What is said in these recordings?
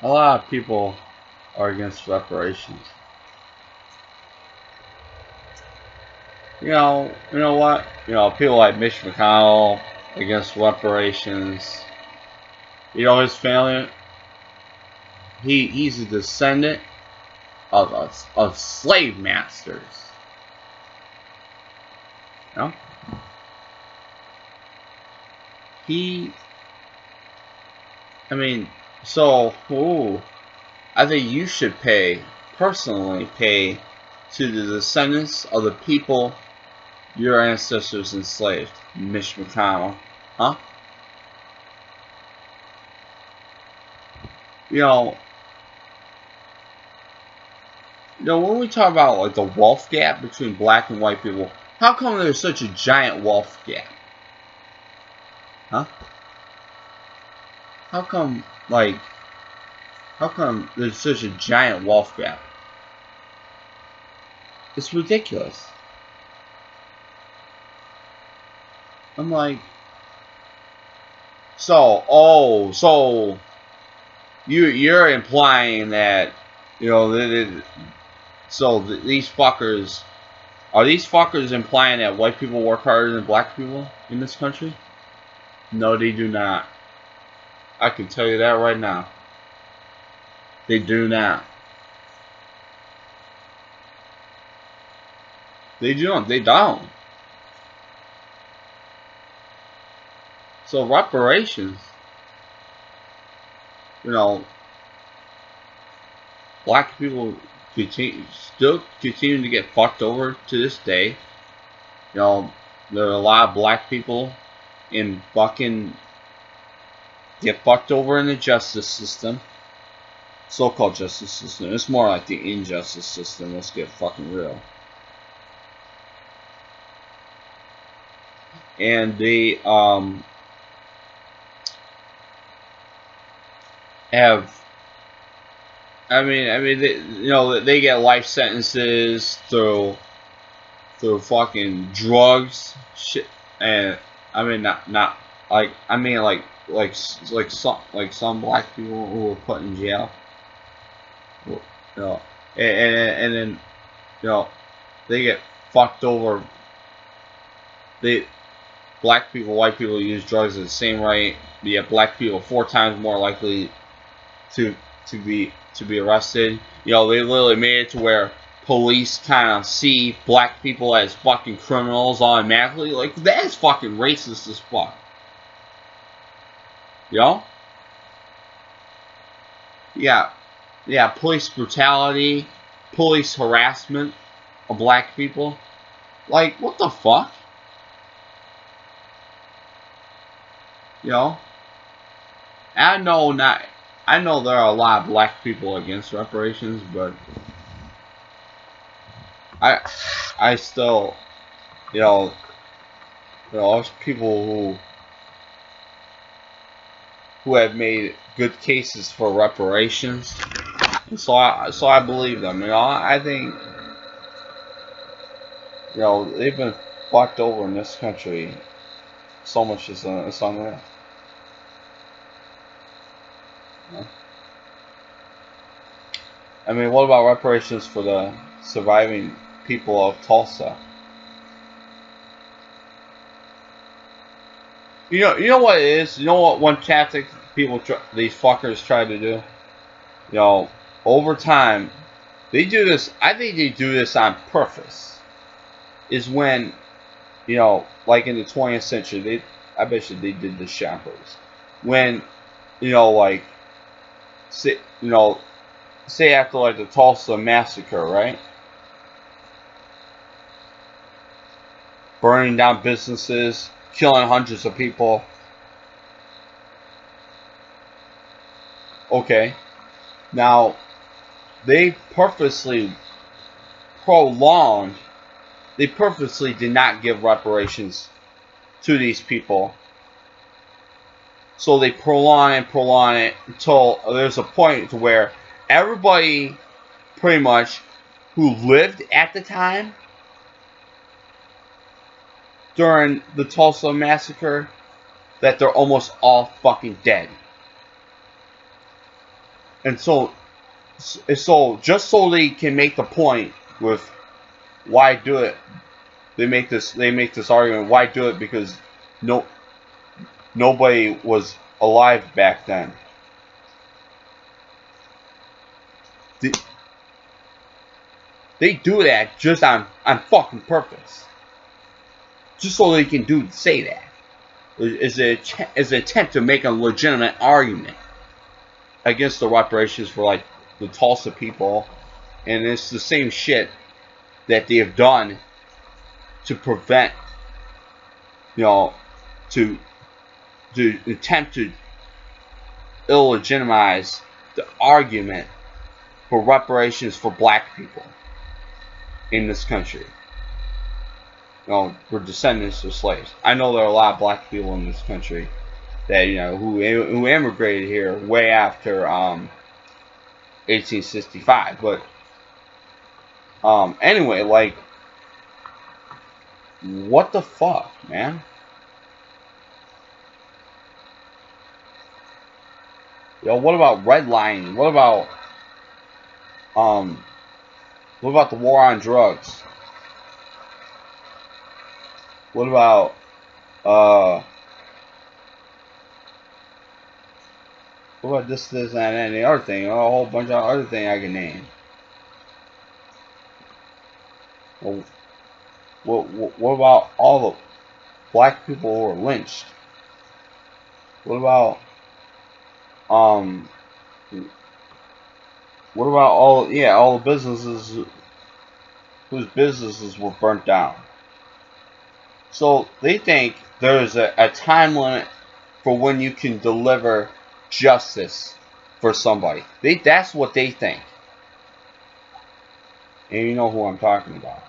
A lot of people are against reparations. You know what? People like Mitch McConnell against reparations. His family. He's a descendant of slave masters. You know, he. I mean, so ooh, I think you should personally pay to the descendants of the people your ancestors enslaved, Mitch McConnell. Huh? You know, when we talk about like the wealth gap between black and white people, how come there's such a giant wealth gap? Huh? How come like how come there's such a giant wealth gap? It's ridiculous. I'm like, so you're implying that these fuckers are these fuckers implying that white people work harder than black people in this country? No, they do not. I can tell you that right now. They do not. They don't. They don't. So reparations, you know, black people still continue to get fucked over to this day. There are a lot of black people in fucking get fucked over in the justice system. So-called justice system. It's more like the injustice system. Let's get fucking real. And they have. They get life sentences through fucking drugs, shit, and not like some black people who were put in jail, you know, and then they get fucked over. They Black people, white people use drugs at the same rate. Yet black people 4 times more likely to be arrested. They literally made it to where police kind of see black people as fucking criminals automatically. Like, that is fucking racist as fuck. Yeah, police brutality, police harassment of black people. Like, what the fuck? I know there are a lot of black people against reparations, but I still, there's people who have made good cases for reparations, and so I believe them. I think they've been fucked over in this country so much. It's unreal. I mean, what about reparations for the surviving people of Tulsa? You know what it is. You know what one tactic these fuckers try to do. Over time, they do this. I think they do this on purpose. Is when, like in the 20th century, I bet you they did this shit on purpose. When, like, say after like the Tulsa massacre, right? Burning down businesses, killing hundreds of people. Okay. Now, they purposely did not give reparations to these people. So they prolong it until there's a point to where everybody pretty much who lived at the time during the Tulsa massacre, that they're almost all fucking dead. And so just so they can make the point with why do it, they make this argument, why do it, because nobody was alive back then. They do that just on fucking purpose, just so they can say that. Is an attempt to make a legitimate argument against the reparations for like the Tulsa people, and it's the same shit that they have done to prevent, to attempt to illegitimize the argument for reparations for black people in this country. We're descendants of slaves. I know there are a lot of black people in this country that who immigrated here way after 1865. But anyway, like, what the fuck, man? What about redlining? What about the war on drugs? What about this, and the other thing? A whole bunch of other things I can name. Well, what about all the black people who were lynched? What about all the businesses whose businesses were burnt down? So they think there's a time limit for when you can deliver justice for somebody. That's what they think. And you know who I'm talking about.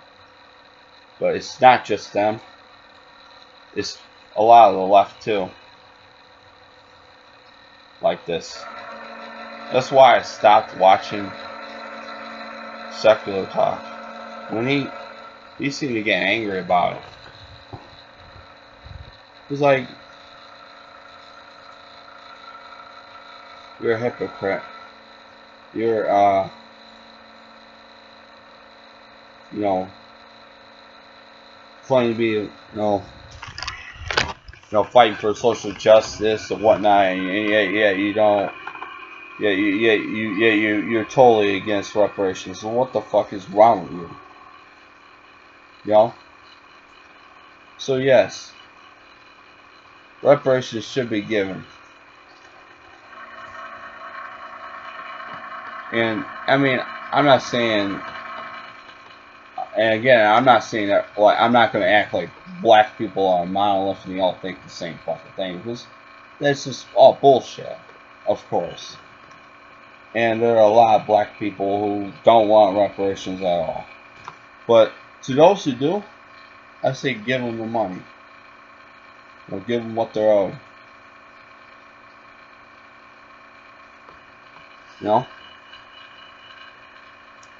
But it's not just them. It's a lot of the left too. Like this. That's why I stopped watching secular talk. When he seemed to get angry about it. He's like, you're a hypocrite. You're claiming to be fighting for social justice and whatnot, and you don't. You're totally against reparations. So what the fuck is wrong with you? So yes, reparations should be given. And I mean, I'm not saying, and again, I'm not saying that, like, I'm not going to act like black people are monolith and they all think the same fucking thing, because that's just all bullshit, of course. And there are a lot of black people who don't want reparations at all. But to those who do, I say give them the money. Give them what they're owed.